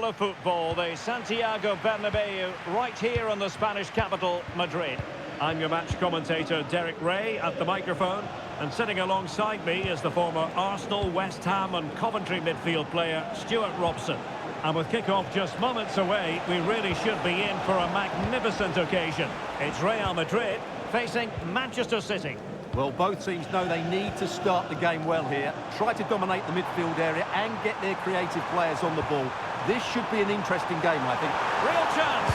capital of football, the Santiago Bernabeu, right here in the Spanish capital, Madrid. I'm your match commentator, Derek Ray, at the microphone. And sitting alongside me is the former Arsenal, West Ham and Coventry midfield player, Stuart Robson. And with kick-off just moments away, we really should be in for a magnificent occasion. It's Real Madrid facing Manchester City. Well, both teams know they need to start the game well here. Try to dominate the midfield area and get their creative players on the ball. This should be an interesting game, I think. Real chance.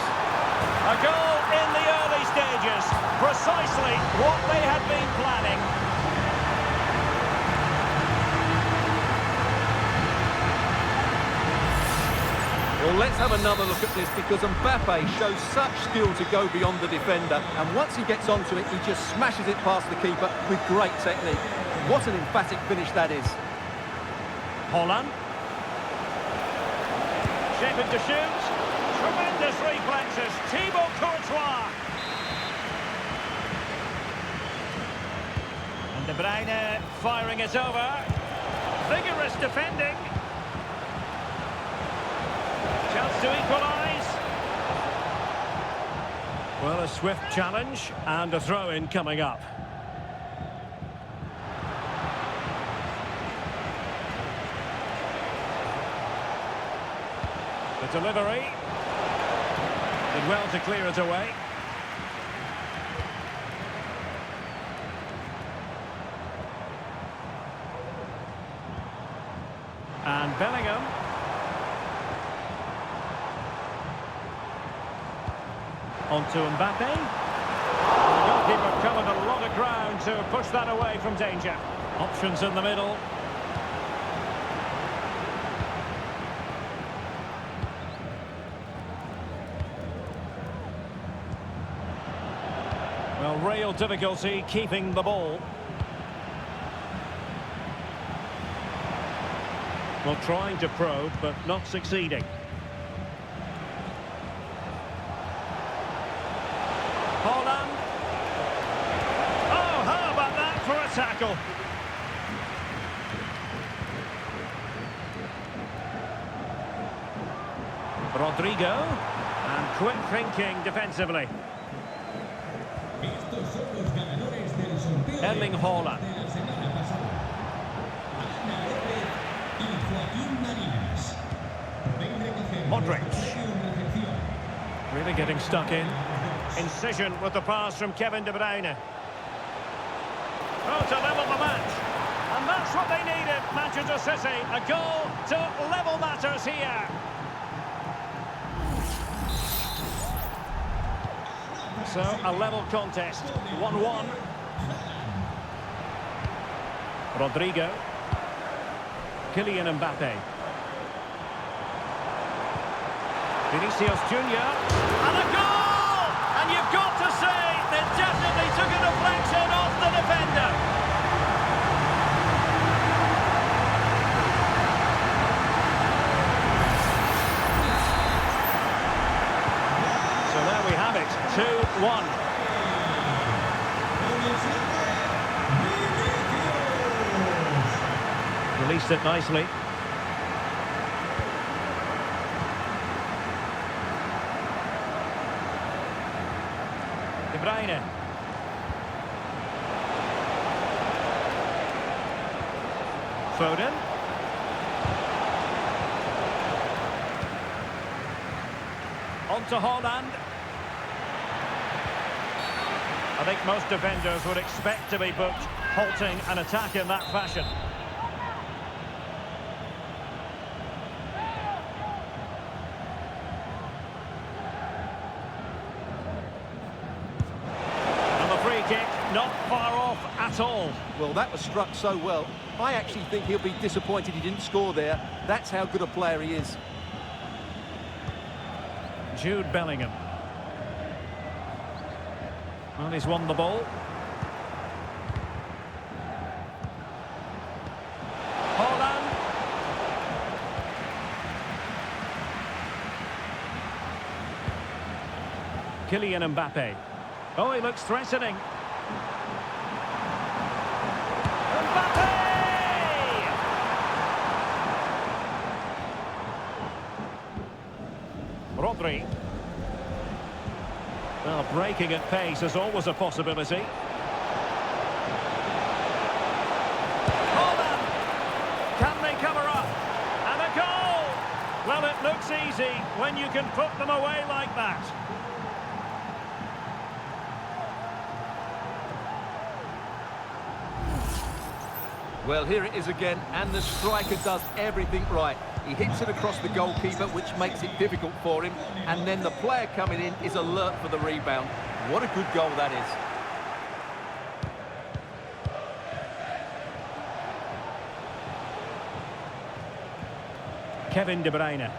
A goal in the early stages. Precisely what they had been planning. Well, let's have another look at this because Mbappe shows such skill to go beyond the defender. And once he gets onto it, he just smashes it past the keeper with great technique. What an emphatic finish that is. Holland. Shaping to shoot. Tremendous reflexes. Thibaut Courtois. And De Bruyne firing it over. Vigorous defending. Chance to equalise. Well, a swift challenge and a throw-in coming up. The delivery. Did well to clear it away. And Bellingham. On to Mbappe. The goalkeeper covered a lot of ground to push that away from danger. Options in the middle. Well, real difficulty keeping the ball. Well, trying to probe, but not succeeding. Holland. Oh, how about that for a tackle? Rodrigo. And quick thinking defensively. Erling Haaland. Modric. Really getting stuck in. Incision with the pass from Kevin De Bruyne. Oh, to level the match. And that's what they needed, Manchester City. A goal to level matters here. So, a level contest. 1-1. Rodrigo. Kylian Mbappe. Vinicius Junior. And a goal! And you've got to say, they definitely took a deflection off the defender. So there we have it, 2-1. Released it nicely. De Bruyne. Foden. On to Haaland. I think most defenders would expect to be booked halting an attack in that fashion. Not far off at all. Well, that was struck so well. I actually think he'll be disappointed he didn't score there. That's how good a player he is. Jude Bellingham. Well, he's won the ball. Haaland. Kylian Mbappe. Oh, he looks threatening. Rodri. Well, breaking at pace is always a possibility. Holland! Can they cover up? And a goal! Well, it looks easy when you can put them away like that. Well, here it is again, and the striker does everything right. He hits it across the goalkeeper, which makes it difficult for him, and then the player coming in is alert for the rebound. What a good goal that is. Kevin De Bruyne.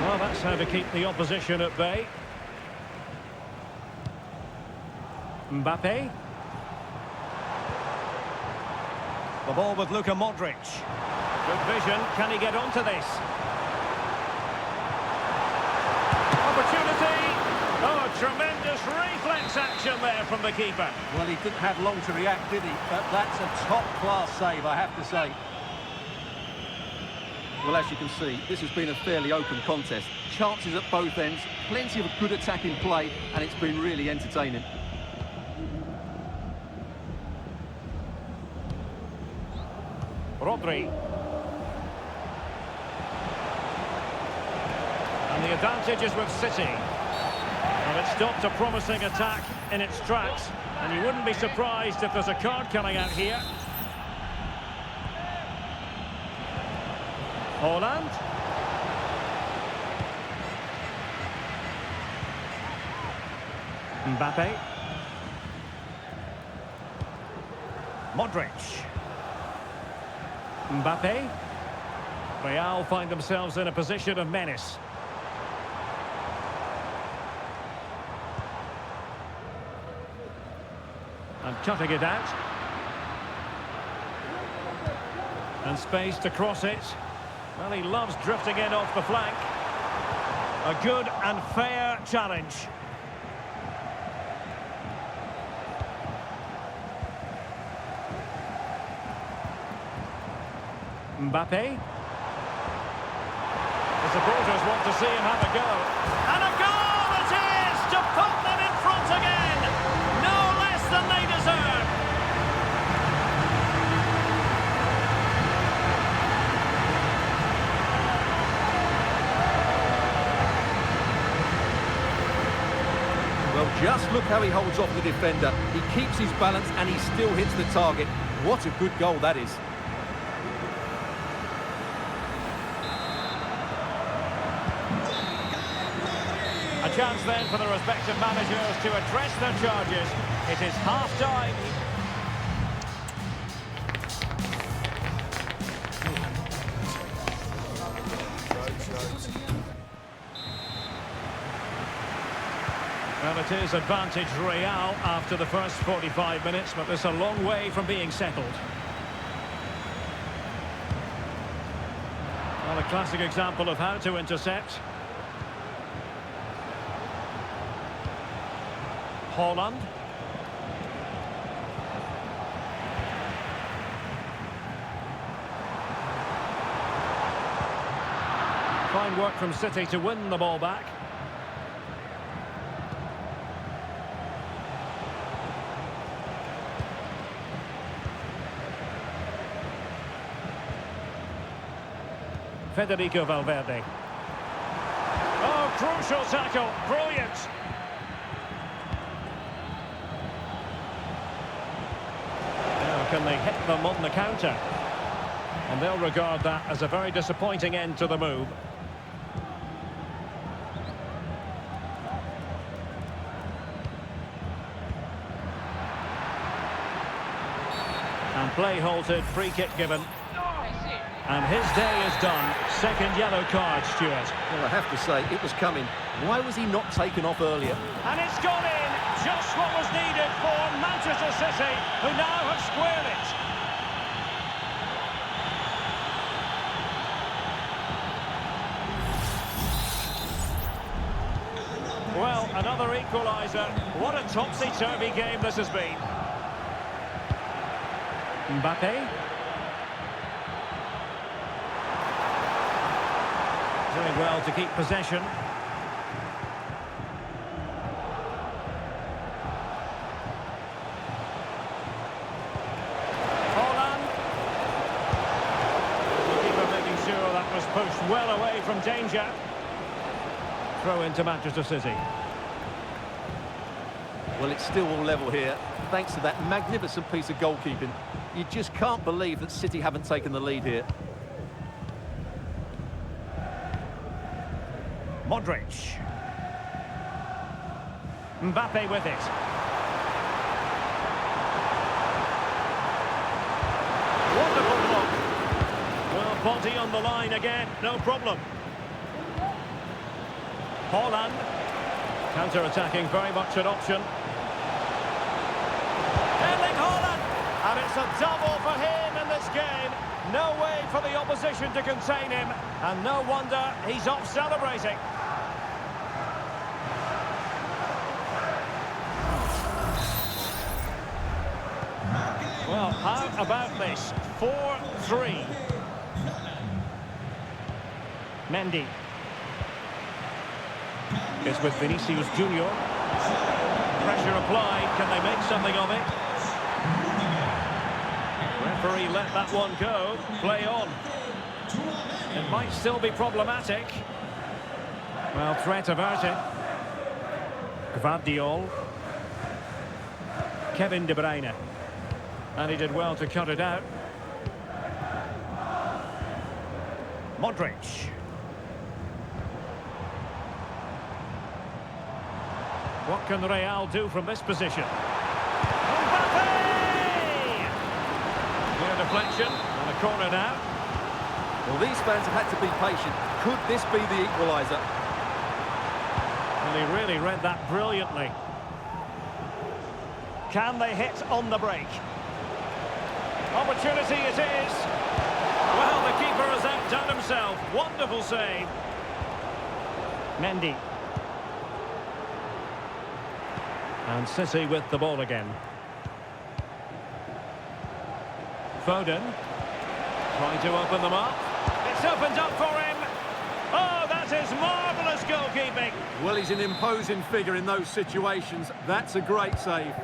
Well, that's how to keep the opposition at bay. Mbappe. The ball with Luka Modric. Good vision. Can he get onto this? Opportunity. Oh, a tremendous reflex action there from the keeper. Well, he didn't have long to react, did he? But that's a top-class save, I have to say. Well, as you can see, this has been a fairly open contest. Chances at both ends, plenty of good attacking play, and it's been really entertaining. Rodri. And the advantage is with City. Well, it stopped a promising attack in its tracks, and you wouldn't be surprised if there's a card coming out here. Holland. Mbappe. Modric. Mbappe. Real find themselves in a position of menace. And cutting it out. And space to cross it. Well, he loves drifting in off the flank. A good and fair challenge. Mbappe. The supporters want to see him have a go. And a goal it is to put them in front again. No less than they deserve. Well, just look how he holds off the defender. He keeps his balance and he still hits the target. What a good goal that is. A chance then for the respective managers to address their charges. It is half-time. Well, it is advantage Real after the first 45 minutes, but it's a long way from being settled. Well, a classic example of how to intercept. Holland. Fine work from City to win the ball back. Federico Valverde. Oh, crucial tackle. Brilliant. Can they hit them on the counter? And they'll regard that as a very disappointing end to the move. And play halted, free kick given. And his day is done. Second yellow card, Stuart. Well, I have to say, it was coming. Why was he not taken off earlier? And it's gone in. Just what was needed for Manchester City, who now have squared it. Well, another equaliser. What a topsy-turvy game this has been. Mbappe. Doing well to keep possession. Was pushed well away from danger. Throw into Manchester City. Well, it's still all level here, thanks to that magnificent piece of goalkeeping. You just can't believe that City haven't taken the lead here. Modric. Mbappe with it. Wonderful block. Well, body on the line again, no problem. Haaland. Counter-attacking, very much an option. Erling Haaland! And it's a double for him in this game. No way for the opposition to contain him. And no wonder he's off celebrating. Well, how about this? 4-3. Mendy. It's with Vinicius Junior. Pressure applied. Can they make something of it? Referee let that one go. Play on. It might still be problematic. Well, threat averted. Gvardiol. Kevin De Bruyne. And he did well to cut it out. Modric. What can Real do from this position? Mbappe! Clear deflection and a corner now. Well, these fans have had to be patient. Could this be the equaliser? And he really read that brilliantly. Can they hit on the break? Opportunity it is. Well, the keeper has outdone himself. Wonderful save. Mendy. And City with the ball again. Foden. Trying to open them up. It's opened up for him. Oh, that is marvellous goalkeeping. Well, he's an imposing figure in those situations. That's a great save.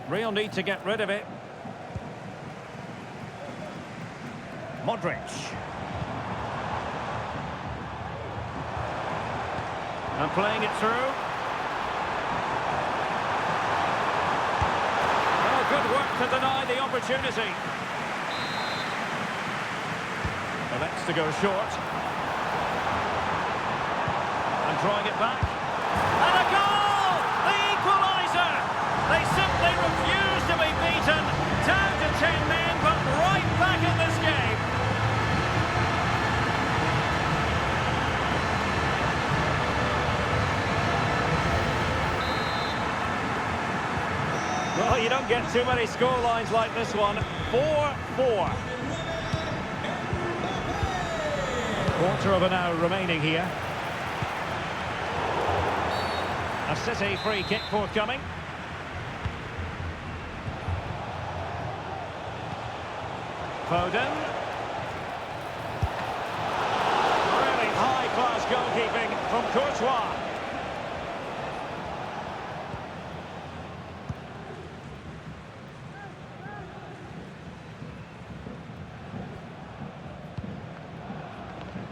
Real need to get rid of it. Modric. And playing it through. Oh, good work to deny the opportunity. Well, that's to go short. And drawing it back. And a goal! The equaliser! They simply refuse to be beaten. Down to 10 men, but right back in this game. Well, you don't get too many scorelines like this one. 4-4. Quarter of an hour remaining here. A City free kick forthcoming. Foden. Really high-class goalkeeping from Courtois.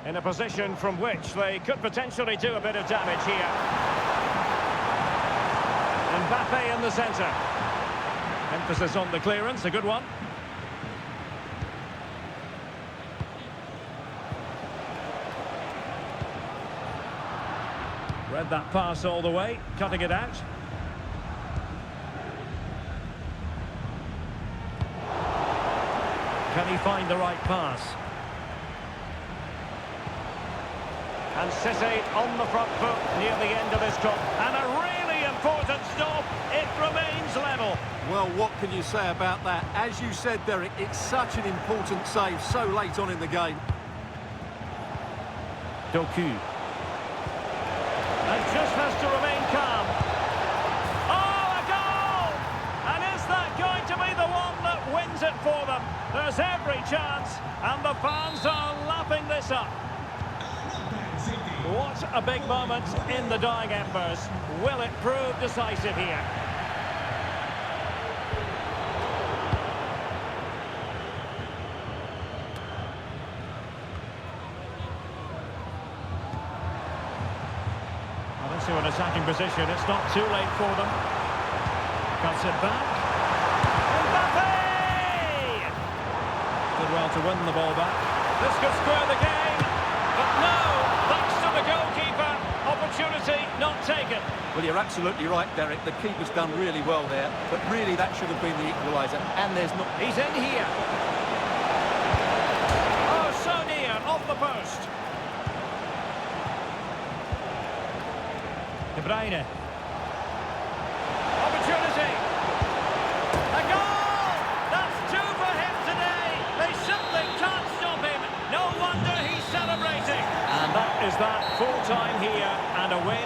In a position from which they could potentially do a bit of damage here. Mbappe in the centre. Emphasis on the clearance, a good one. Read that pass all the way, cutting it out. Can he find the right pass? And City on the front foot near the end of this cup. And a really important stop. It remains level. Well, what can you say about that? As you said, Derek, it's such an important save so late on in the game. Doku. And just has to remain calm. Oh, a goal! And is that going to be the one that wins it for them? There's every chance, and the fans are lapping this up. What a big moment in the dying embers. Will it prove decisive here? Well, into an attacking position. It's not too late for them. Cuts it back. Mbappe! Did well to win the ball back. This could square the game. But no, thanks to the goalkeeper. Opportunity not taken. Well, you're absolutely right, Derek. The keeper's done really well there, but really that should have been the equaliser. And there's not... He's in here. Oh, so near, off the post. De Bruyne. Opportunity. A goal! That's two for him today. They simply can't stop him. No wonder he's celebrating. And that is that, full time here and away.